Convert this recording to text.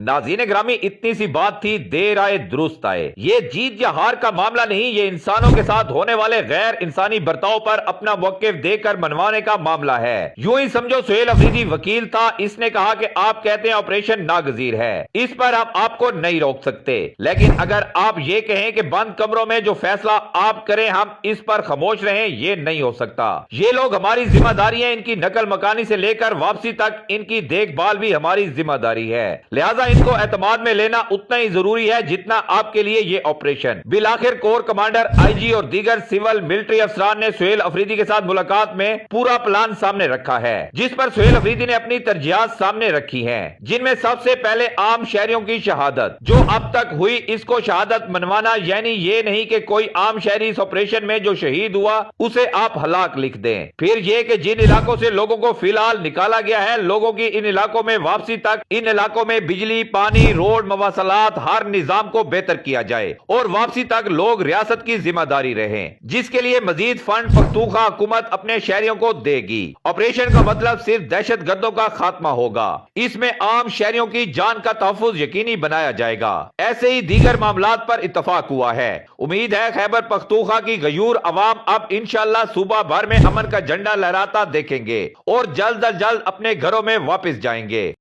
नाज़रीन ग्रामी, इतनी सी बात थी, देर आए दुरुस्त आए। ये जीत या हार का मामला नहीं, ये इंसानों के साथ होने वाले गैर इंसानी बर्ताव पर अपना मौक़िफ़ देकर मनवाने का मामला है। यूं ही समझो, सुहेल अफरीदी वकील था, इसने कहा कि आप कहते हैं ऑपरेशन नागजीर है, इस पर हम आपको नहीं रोक सकते, लेकिन अगर आप ये कहें कि बंद कमरों में जो फैसला आप करें हम इस पर खामोश रहें, ये नहीं हो सकता। ये लोग हमारी जिम्मेदारी है, इनकी नकल मकानी से लेकर वापसी तक इनकी देखभाल भी हमारी जिम्मेदारी है। लिहाजा इनको एतमाद में लेना उतना ही जरूरी है जितना आपके लिए ये ऑपरेशन। बिलाखिर कोर कमांडर, आईजी और दीगर सिविल मिलिट्री अफसरान ने सुहेल अफरीदी के साथ मुलाकात में पूरा प्लान सामने रखा है, जिस पर सुहेल अफरीदी ने अपनी तरजीहात सामने रखी हैं, जिनमें सबसे पहले आम शहरियों की शहादत जो अब तक हुई, इसको शहादत मनवाना। यानी ये नहीं कि कोई आम शहरी इस ऑपरेशन में जो शहीद हुआ उसे आप हलाक लिख दें। फिर ये कि जिन इलाकों से लोगों को फिलहाल निकाला गया है, लोगों की इन इलाकों में वापसी तक इन इलाकों में बिजली, पानी, रोड, मवासलात, हर निजाम को बेहतर किया जाए और वापसी तक लोग रियासत की जिम्मेदारी रहें, जिसके लिए मजीद फंड पख्तूनख्वा हुकूमत अपने शहरियों को देगी। ऑपरेशन का मतलब सिर्फ दहशत गर्दों का खात्मा होगा, इसमें आम शहरियों की जान का तहफ्फुज यकीनी बनाया जाएगा। ऐसे ही दीगर मामलात पर इत्तफाक हुआ है। उम्मीद है खैबर पख्तूनख्वा की गयूर अवाम अब इंशाअल्लाह सूबा भर में अमन का झंडा लहराता देखेंगे और जल्द अज जल्द अपने घरों में वापस जाएंगे।